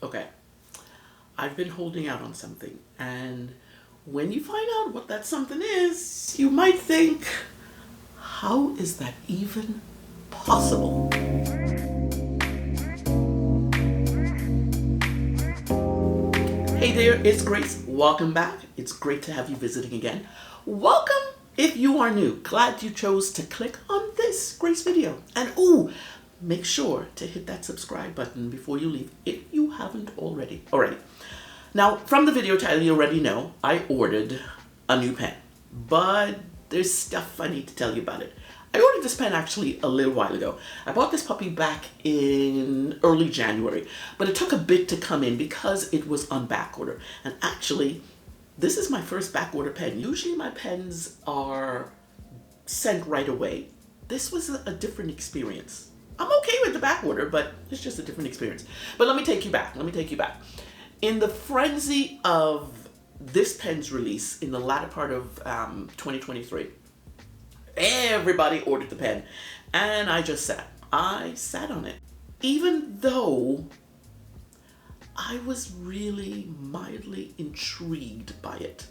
Okay, I've been holding out on something, and when you find out what that something is, you might think, how is that even possible? Hey there, it's Grace. Welcome back. It's great to have you visiting again. Welcome if you are new. Glad you chose to click on this Grace video. And make sure to hit that subscribe button before you leave if you haven't already. Now, from the video title, you already know I ordered a new pen, but there's stuff I need to tell you about it. I ordered this pen actually a little while ago. I bought this puppy back in early January, but it took a bit to come in because it was on back order. And actually, this is my first back order pen. Usually my pens are sent right away. This was a different experience. I'm okay with the back order, but it's just a different experience. But let me take you back. In the frenzy of this pen's release in the latter part of 2023, everybody ordered the pen, and I sat on it, even though I was really mildly intrigued by it.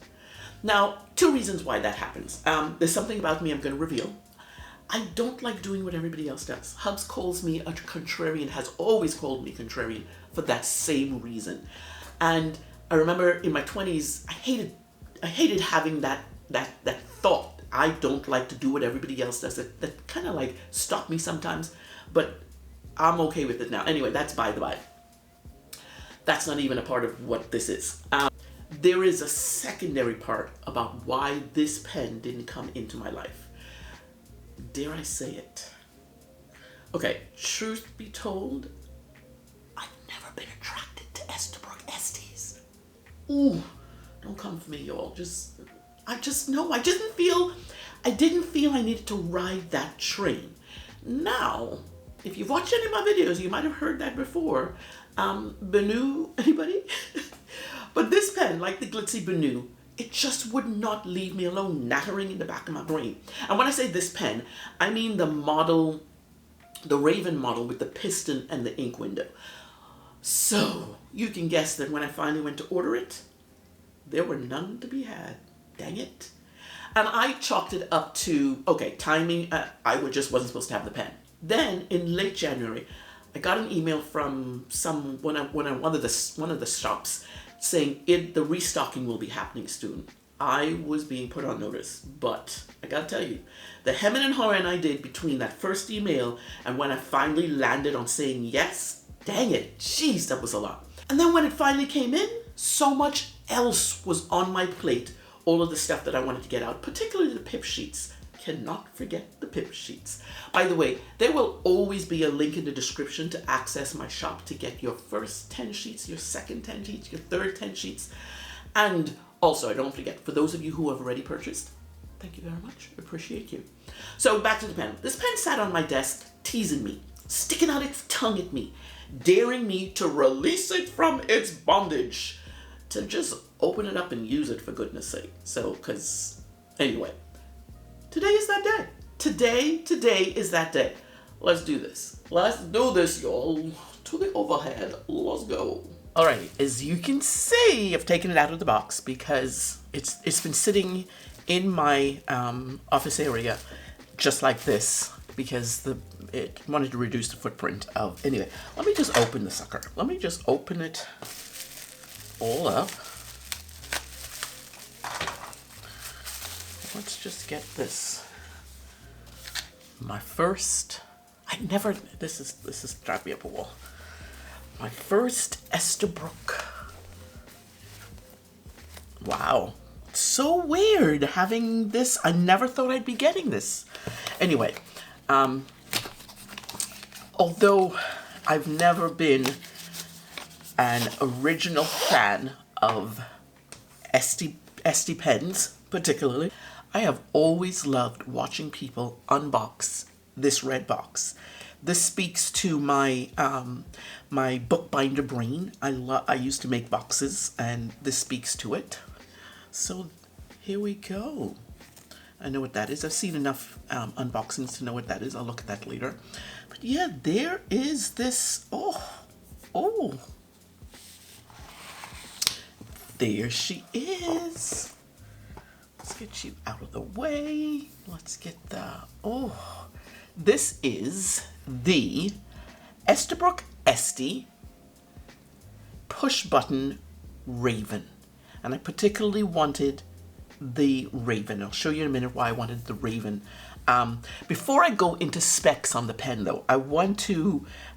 Now, two reasons why that happens. There's something about me I'm going to reveal. I don't like doing what everybody else does. Hubs calls me a contrarian, has always called me contrarian for that same reason. And I remember in my 20s, I hated having that thought. I don't like to do what everybody else does. That kind of like stopped me sometimes, but I'm okay with it now. Anyway, that's by the by. That's not even a part of what this is. There is a secondary part about why this pen didn't come into my life. Dare I say it? Okay, truth be told, I've never been attracted to Esterbrook Esties. Ooh, don't come for me, y'all. I didn't feel I needed to ride that train. Now, if you've watched any of my videos, you might have heard that before. Benu, anybody? But this pen, like the glitzy Benu, it just would not leave me alone, nattering in the back of my brain. And when I say this pen, I mean the model, the Raven model with the piston and the ink window. So, you can guess that when I finally went to order it, there were none to be had. Dang it. And I chalked it up to, okay, timing, I just wasn't supposed to have the pen. Then, in late January, I got an email from one of the shops saying the restocking will be happening soon. I was being put on notice, but I gotta tell you, the hemming and hawing I did between that first email and when I finally landed on saying yes, dang it, jeez, that was a lot. And then when it finally came in, so much else was on my plate. All of the stuff that I wanted to get out, particularly the pip sheets. Cannot forget the pip sheets. By the way, there will always be a link in the description to access my shop to get your first 10 sheets, your second 10 sheets, your third 10 sheets. And also, don't forget, for those of you who have already purchased, thank you very much. Appreciate you. So back to the pen. This pen sat on my desk, teasing me, sticking out its tongue at me, daring me to release it from its bondage, to just open it up and use it, for goodness sake. So, anyway, today is that day. Today is that day. Let's do this. Let's do this, y'all. To the overhead. Let's go. Alrighty, as you can see, I've taken it out of the box because it's been sitting in my office area just like this because it wanted to reduce the footprint of. Anyway, let me just open the sucker. Let me just open it all up. Let's just get this. This is driving me up a wall. My first Esterbrook. Wow. So weird having this. I never thought I'd be getting this. Anyway, although I've never been an original fan of Estie pens, particularly, I have always loved watching people unbox this red box. This speaks to my my bookbinder brain. I used to make boxes, and this speaks to it. So here we go. I know what that is. I've seen enough unboxings to know what that is. I'll look at that later. But yeah, there is this. Oh, there she is. Let's get you out of the way. Let's get the, oh, this is the Esterbrook Estie push button Raven. And I particularly wanted the Raven. I'll show you in a minute why I wanted the Raven. Before I go into specs on the pen though, I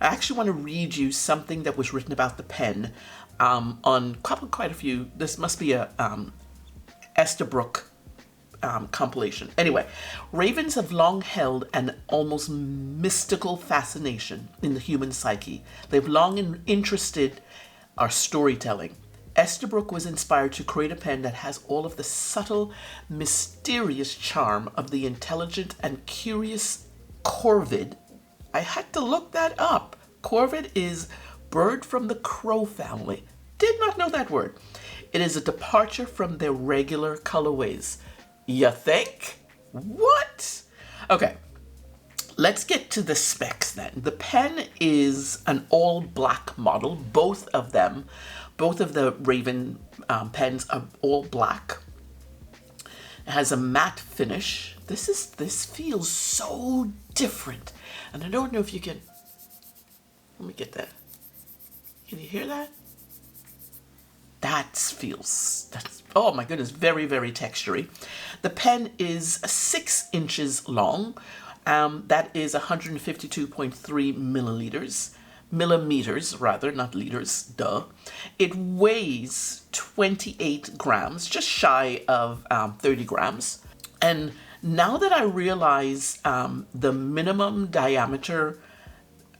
actually want to read you something that was written about the pen on quite a few. This must be a Esterbrook compilation. Anyway, ravens have long held an almost mystical fascination in the human psyche. They've long interested our storytelling. Esterbrook was inspired to create a pen that has all of the subtle, mysterious charm of the intelligent and curious corvid. I had to look that up. Corvid is bird from the crow family. Did not know that word. It is a departure from their regular colorways. You think? What? Okay, let's get to the specs then. The pen is an all black model, both of them. Both of the Raven pens are all black. It has a matte finish. This feels so different. And I don't know if you can, let me get that. Can you hear that? That's, oh my goodness, very, very textury. The pen is 6 inches long. That is 152.3 millimeters rather, not liters, duh. It weighs 28 grams, just shy of 30 grams. And now that I realize the minimum diameter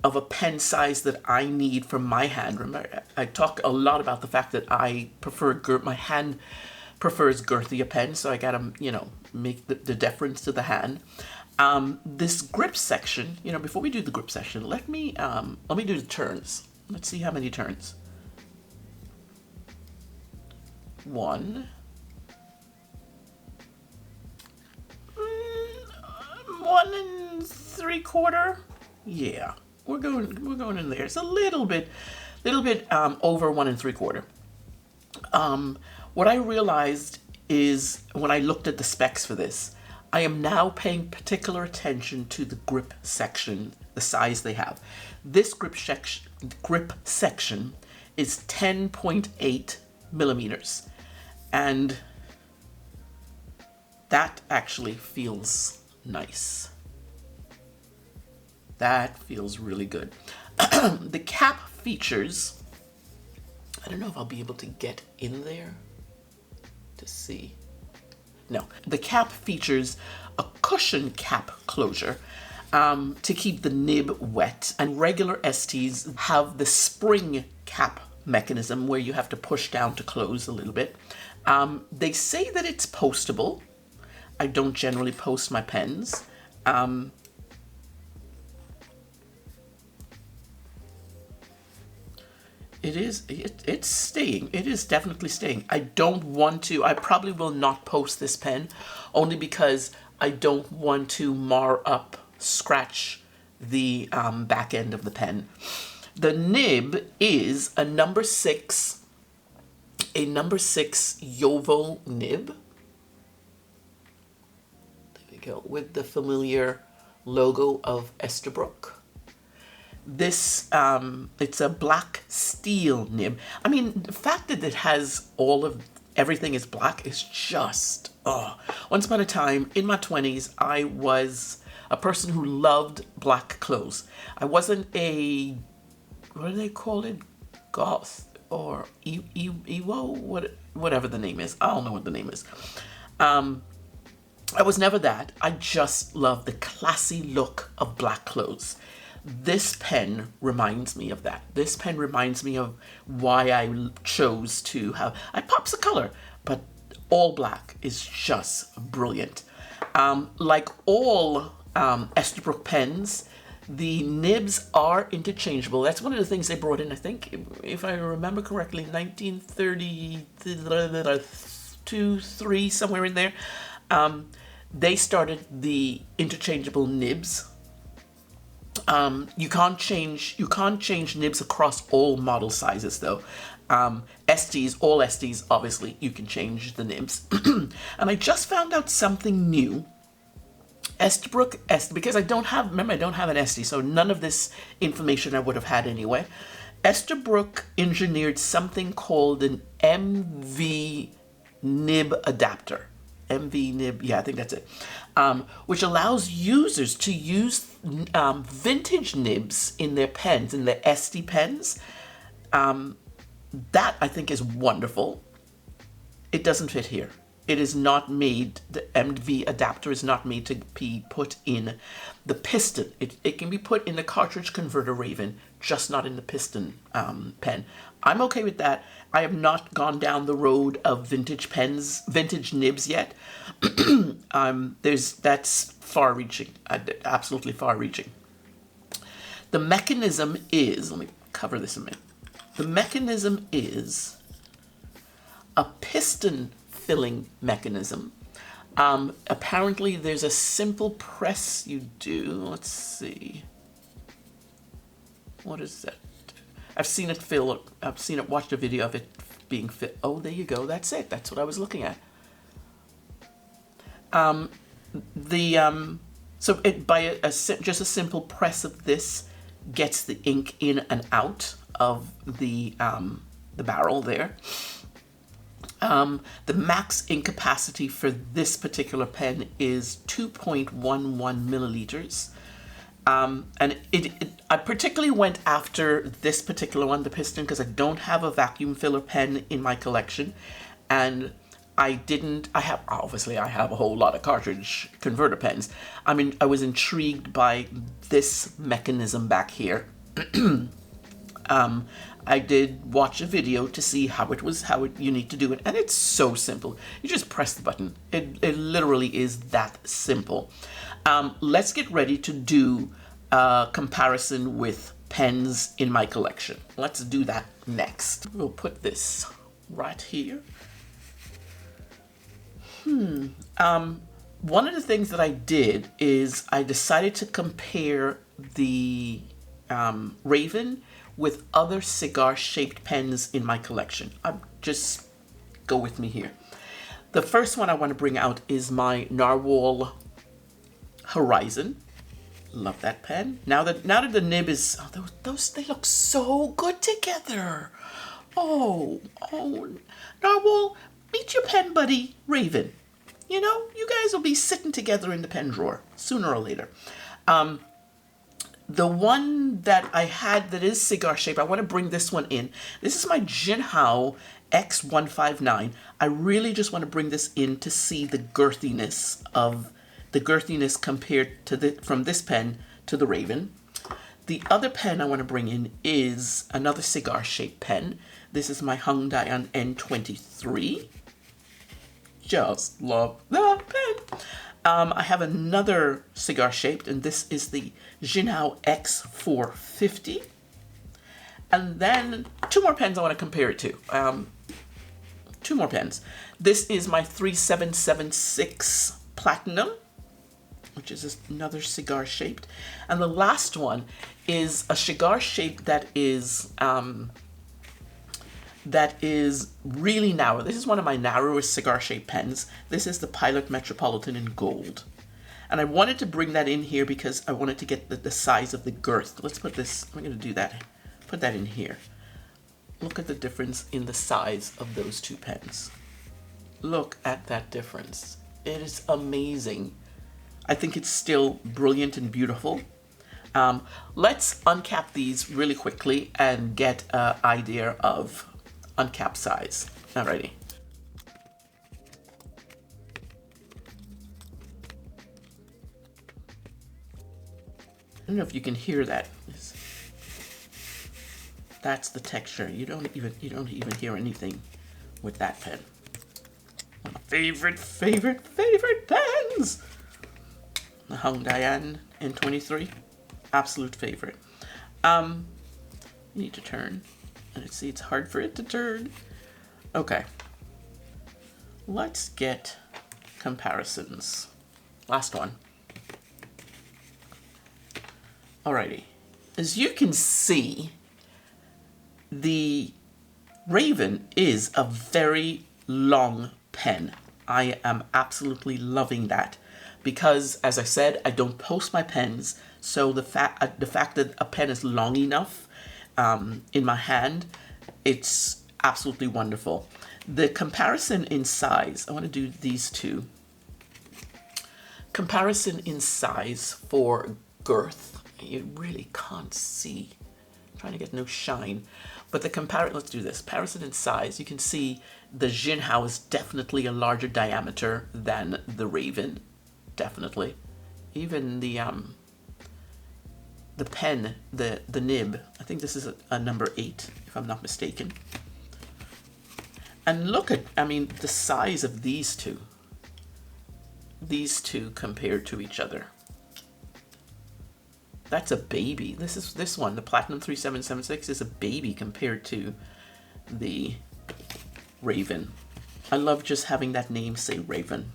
of a pen size that I need for my hand, remember, I talk a lot about the fact that I prefer, my hand prefers girthier pens, so I gotta, make the deference to the hand. This grip section, before we do the grip section, let me do the turns. Let's see how many turns. 1, 1 3/4. Yeah, we're going in there. It's a little bit over 1 3/4. What I realized is when I looked at the specs for this, I am now paying particular attention to the grip section, the size they have. This grip section is 10.8 millimeters. And that actually feels nice. That feels really good. The cap features, I don't know if I'll be able to get in there to see. No, the cap features a cushion cap closure to keep the nib wet, and regular Estes have the spring cap mechanism where you have to push down to close a little bit. They say that it's postable. I don't generally post my pens. It's staying. It is definitely staying. I probably will not post this pen only because I don't want to scratch the back end of the pen. The nib is a number 6 Yovo nib. There we go, with the familiar logo of Esterbrook. This, it's a black steel nib. I mean, the fact that it has everything is black is just, Once upon a time, in my 20s, I was a person who loved black clothes. I wasn't a, what do they call it? Goth or Ewo? Whatever the name is. I don't know what the name is. I was never that. I just love the classy look of black clothes. This pen reminds me of that. This pen reminds me of why I chose to have, I pops a color, but all black is just brilliant. Like all Esterbrook pens, the nibs are interchangeable. That's one of the things they brought in, I think, if I remember correctly, 1932, 3, somewhere in there. They started the interchangeable nibs. You can't change nibs across all model sizes though. Estes, all Estes, obviously you can change the nibs. And I just found out something new. Esterbrook, because I don't have an Estie, so none of this information I would have had anyway. Esterbrook engineered something called an MV nib adapter. MV nib, yeah, I think that's it. Which allows users to use vintage nibs in their pens, in their Estie pens. That I think is wonderful. It doesn't fit here. It is not made, the MV adapter is not made to be put in the piston. It can be put in the cartridge converter Raven, just not in the piston pen. I'm okay with that. I have not gone down the road of vintage pens, vintage nibs yet. That's far-reaching, absolutely far-reaching. The mechanism is, let me cover this a minute. The mechanism is a piston filling mechanism. Apparently there's a simple press you do. Let's see. What is that? I've seen it, watched a video of it being fit. Oh, there you go. That's it. That's what I was looking at. So it, by just a simple press of this gets the ink in and out of the barrel there. The max ink capacity for this particular pen is 2.11 milliliters. And I particularly went after this particular one, the Piston, because I don't have a vacuum filler pen in my collection. And I have a whole lot of cartridge converter pens. I mean, I was intrigued by this mechanism back here. I did watch a video to see you need to do it, and it's so simple. You just press the button. It literally is that simple. Let's get ready to do a comparison with pens in my collection. Let's do that next. We'll put this right here. One of the things that I did is I decided to compare the Raven with other cigar-shaped pens in my collection. Just go with me here. The first one I want to bring out is my Narwhal Horizon. Love that pen. Now that the nib is, they look so good together. Oh, Narwhal, meet your pen buddy, Raven. You know, you guys will be sitting together in the pen drawer sooner or later. The one that I had that is cigar shape, I want to bring this one in. This is my Jinhao X159. I really just want to bring this in to see the girthiness compared to from this pen to the Raven. The other pen I want to bring in is another cigar shaped pen. This is my Hung Dian N23. Just love that pen. I have another cigar shaped, and this is the Jinhao X450. And then two more pens I want to compare it to. Two more pens. This is my 3776 Platinum, which is another cigar shaped. And the last one is a cigar shape that is really narrow. This is one of my narrowest cigar shaped pens. This is the Pilot Metropolitan in gold. And I wanted to bring that in here because I wanted to get the size of the girth. Let's put this, I'm going to do that. Put that in here. Look at the difference in the size of those two pens. Look at that difference. It is amazing. I think it's still brilliant and beautiful. Let's uncap these really quickly and get an idea of uncap size. Alrighty. I don't know if you can hear that. That's the texture. You don't even hear anything with that pen. One of my favorite pens. The Hung Dian N23, absolute favorite. You need to turn. And see, it's hard for it to turn. Okay. Let's get comparisons. Last one. Alrighty, as you can see, the Raven is a very long pen. I am absolutely loving that because, as I said, I don't post my pens, so the fact that a pen is long enough in my hand, it's absolutely wonderful. The comparison in size, I want to do these two. Comparison in size for girth, you really can't see. I'm trying to get no shine. But the let's do this. Comparison in size, you can see the Jinhao is definitely a larger diameter than the Raven. Definitely. Even the pen, the nib, I think this is a number 8, if I'm not mistaken. And look at, I mean, the size of these two. These two compared to each other. That's a baby. This one, the Platinum 3776, is a baby compared to the Raven. I love just having that name say Raven.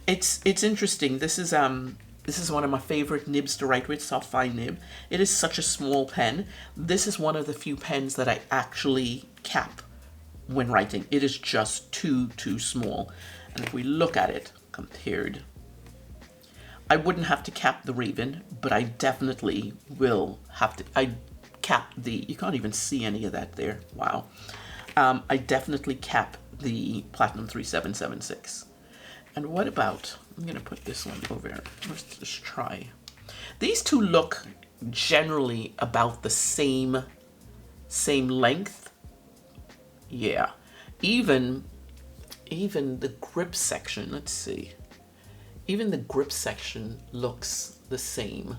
It's interesting. This is one of my favorite nibs to write with, soft fine nib. It is such a small pen. This is one of the few pens that I actually cap when writing. It is just too small. And if we look at it compared, I wouldn't have to cap the Raven, but I definitely will have to. I cap the, you can't even see any of that there. Wow. I definitely cap the Platinum 3776. And what about, I'm going to put this one over here. Let's just try. These two look generally about the same length. Yeah. Even the grip section, let's see. Even the grip section looks the same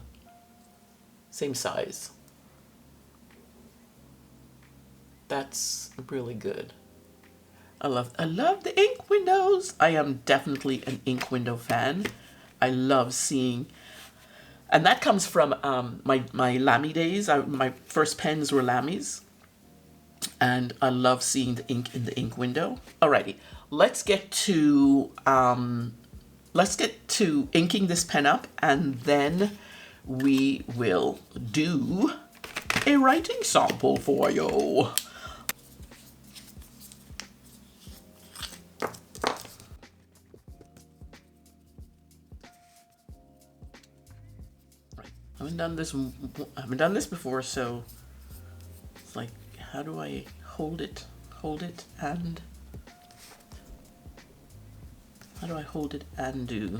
size. That's really good. I love the ink windows. I am definitely an ink window fan. I love seeing, and that comes from my Lamy days. My first pens were Lamys, and I love seeing the ink in the ink window. Alrighty, let's get to inking this pen up, and then we will do a writing sample for you. I haven't done this before, so it's like, how do I hold it, and how do I hold it and do?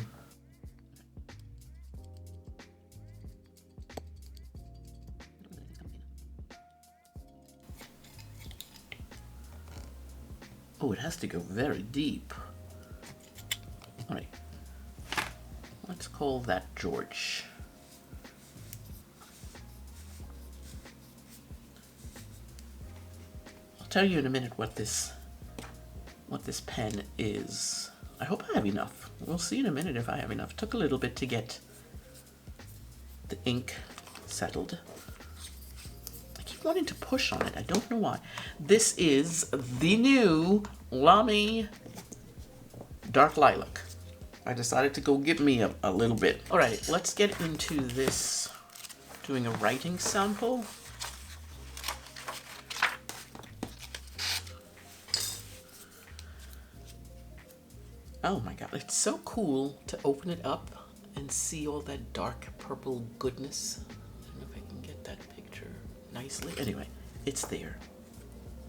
Oh, it has to go very deep. All right, let's call that George. I'll tell you in a minute what this pen is. I hope I have enough. We'll see in a minute if I have enough. It took a little bit to get the ink settled. I keep wanting to push on it. I don't know why. This is the new Lamy Dark Lilac. I decided to go give me a little bit. All right, let's get into this, doing a writing sample. Oh my God, it's so cool to open it up and see all that dark purple goodness. I don't know if I can get that picture nicely. Anyway, it's there.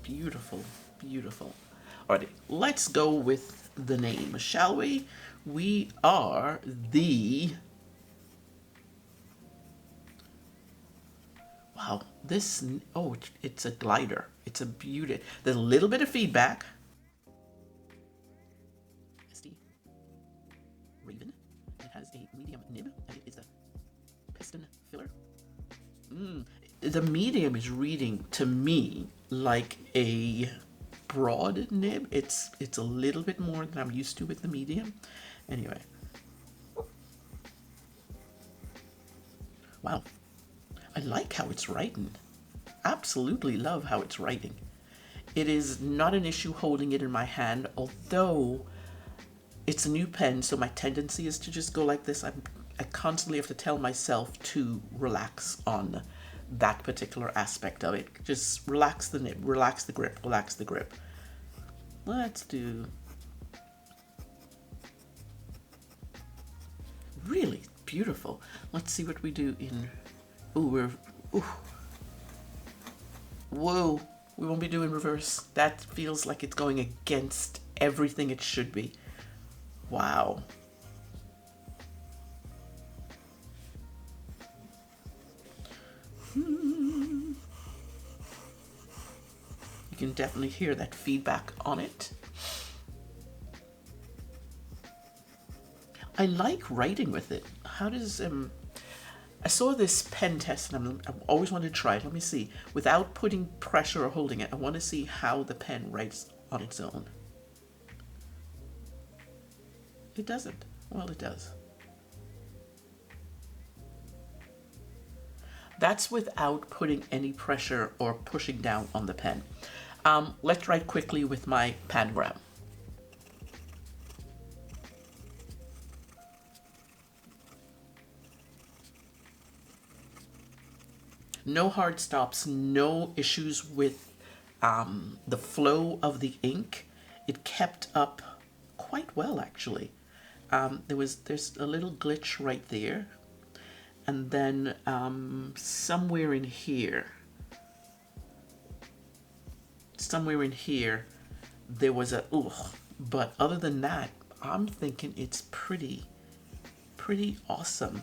Beautiful, beautiful. Alrighty, let's go with the name, shall we? We are the... Wow, this... Oh, it's a glider. It's a beauty. There's a little bit of feedback. Estie Raven. It has a medium nib, and it is a piston filler. The medium is reading to me like a broad nib. It's a little bit more than I'm used to with the medium. Anyway. Wow. I like how it's writing. Absolutely love how it's writing. It is not an issue holding it in my hand, although it's a new pen, so my tendency is to just go like this. I constantly have to tell myself to relax on that particular aspect of it. Just relax the nib, relax the grip, relax the grip. Let's do really beautiful. Let's see what we do in, whoa, we won't be doing reverse. That feels like it's going against everything it should be. Wow. You can definitely hear that feedback on it. I like writing with it. How does, I saw this pen test and I always wanted to try it. Let me see. Without putting pressure or holding it, I want to see how the pen writes on its own. It doesn't. Well, it does. That's without putting any pressure or pushing down on the pen. Let's write quickly with my panogram. No hard stops, no issues with the flow of the ink. It kept up quite well, actually. There's a little glitch right there. And then somewhere in here, there was a but other than that, I'm thinking it's pretty awesome.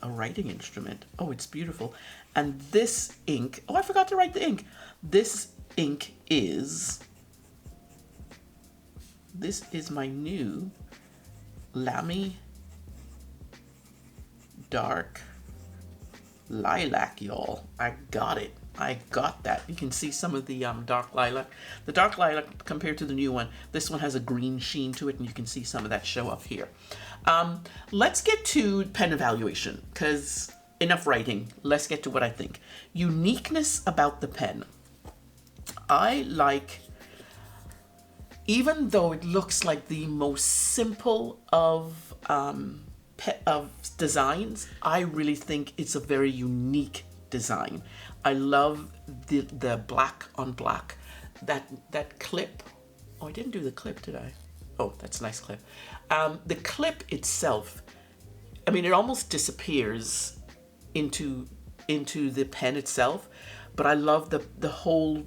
A writing instrument. Oh, it's beautiful. And this ink, I forgot to write the ink. This ink is my new Lamy Dark Lilac, y'all. I got it. I got that. You can see some of the dark lilac. The dark lilac compared to the new one, this one has a green sheen to it, and you can see some of that show up here. Let's get to pen evaluation, because enough writing. Let's get to what I think. Uniqueness about the pen. I like, even though it looks like the most simple of designs, I really think it's a very unique design. I love the black on black, that clip. Oh, I didn't do the clip, did I? Oh, that's a nice clip. The clip itself, I mean, it almost disappears into the pen itself, but I love the whole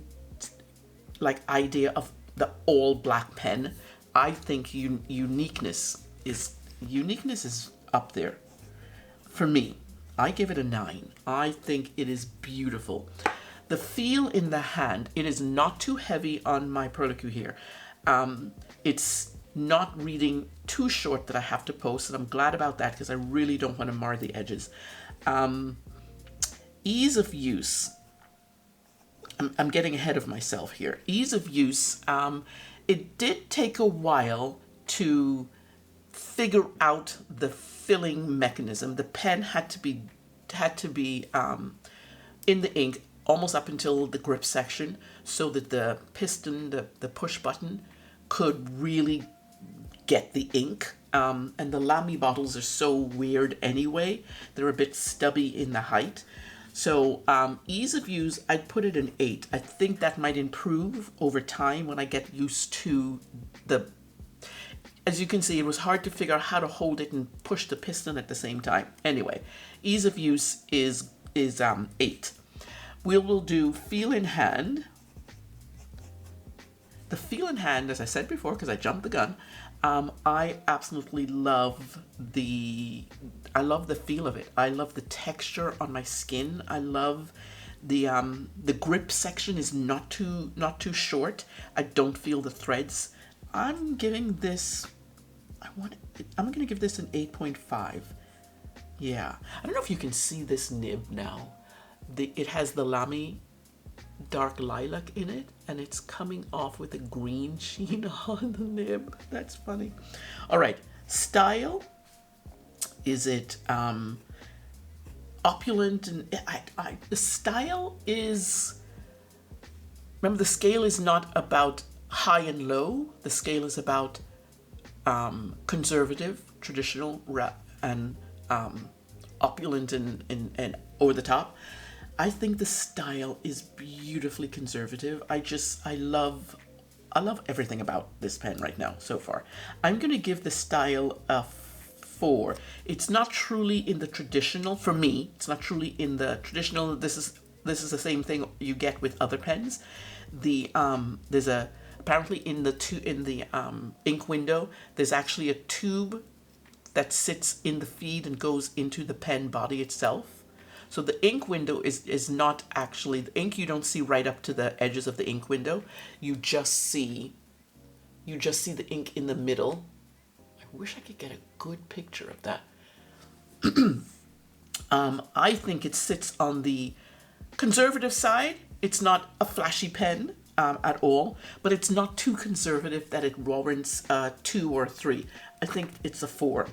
like idea of the all black pen. I think uniqueness is up there for me. I give it a 9. I think it is beautiful. The feel in the hand, it is not too heavy on my Perlicu here. It's not reading too short that I have to post, and I'm glad about that because I really don't want to mar the edges. Ease of use. I'm getting ahead of myself here. Ease of use. It did take a while to figure out the filling mechanism. The pen had to be in the ink almost up until the grip section, so that the piston, the push button, could really get the ink. And the Lamy bottles are so weird anyway. They're a bit stubby in the height. So ease of use, I'd put it an 8. I think that might improve over time when I get used to the... As you can see, it was hard to figure out how to hold it and push the piston at the same time. Anyway, ease of use is 8. We will do feel in hand. The feel in hand, as I said before, because I jumped the gun, I absolutely love the feel of it. I love the texture on my skin. I love the grip section is not too short. I don't feel the threads. I'm giving this, I'm gonna give this an 8.5. Yeah, I don't know if you can see this nib now. It has the Lamy Dark Lilac in it, and it's coming off with a green sheen on the nib. That's funny. All right, style. Is it opulent? And the style is, remember, the scale is not about high and low. The scale is about conservative, traditional, and opulent and over the top. I think the style is beautifully conservative. I love everything about this pen right now so far. I'm gonna give the style a 4. It's not truly in the traditional, for me, it's not truly in the traditional, this is the same thing you get with other pens. There's apparently in the ink window, there's actually a tube that sits in the feed and goes into the pen body itself. So the ink window is not actually, the ink you don't see right up to the edges of the ink window. You just see the ink in the middle. I wish I could get a good picture of that. I think it sits on the conservative side. It's not a flashy pen at all, but it's not too conservative that it warrants 2 or 3. I think it's a 4.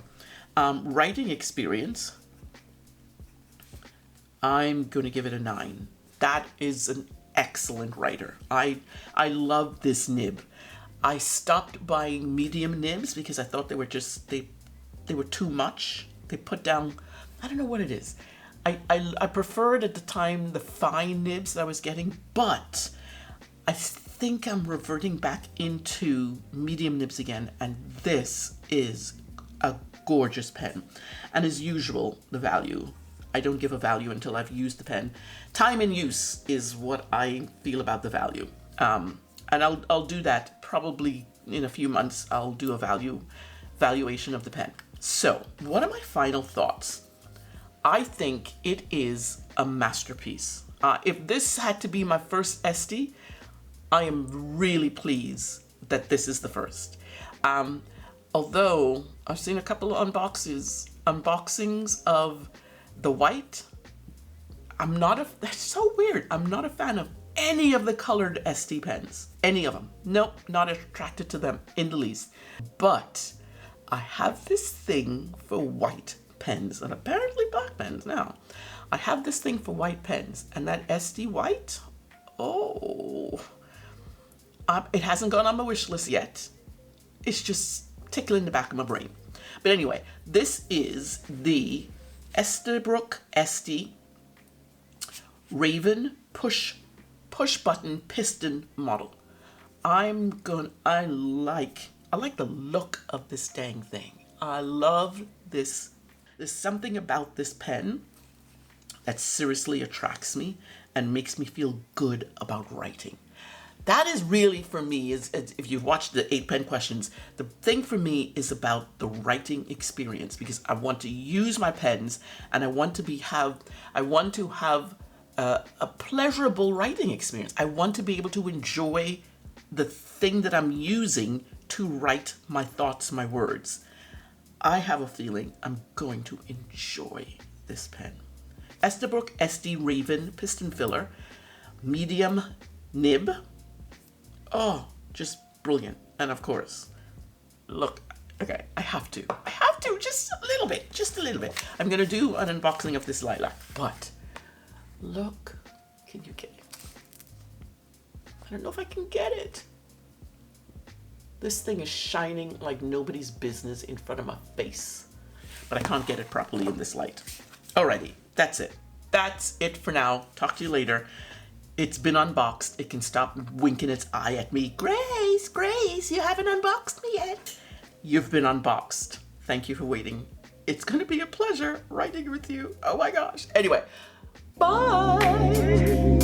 Writing experience, I'm going to give it a 9. That is an excellent writer. I love this nib. I stopped buying medium nibs because I thought they were just, they were too much. They put down, I don't know what it is. I preferred at the time the fine nibs that I was getting, but I think I'm reverting back into medium nibs again, and this is a gorgeous pen. And as usual, the value. I don't give a value until I've used the pen. Time in use is what I feel about the value. And I'll do that probably in a few months. I'll do a valuation of the pen. So, what are my final thoughts? I think it is a masterpiece. If this had to be my first Estie, I am really pleased that this is the first. Although I've seen a couple of unboxings of the white, that's so weird. I'm not a fan of any of the colored Estie pens. Any of them. Nope, not attracted to them in the least. But I have this thing for white pens, and apparently black pens now. I have this thing for white pens, and that Estie white, it hasn't gone on my wish list yet. It's just tickling the back of my brain. But anyway, this is the Esterbrook Estie Raven push button piston model. I like the look of this dang thing. I love this. There's something about this pen that seriously attracts me and makes me feel good about writing. That is really, for me, is if you've watched the 8 pen questions, the thing for me is about the writing experience, because I want to use my pens and I want to have a pleasurable writing experience. I want to be able to enjoy the thing that I'm using to write my thoughts, my words. I have a feeling I'm going to enjoy this pen. Esterbrook Estie Raven Piston Filler, medium nib. Oh, just brilliant. And of course, look, okay, I have to, just a little bit. I'm gonna do an unboxing of this lilac, but look, can you get it? I don't know if I can get it. This thing is shining like nobody's business in front of my face, but I can't get it properly in this light. Alrighty, that's it. That's it for now. Talk to you later. It's been unboxed. It can stop winking its eye at me. Grace, you haven't unboxed me yet. You've been unboxed. Thank you for waiting. It's going to be a pleasure writing with you. Oh my gosh. Anyway, bye.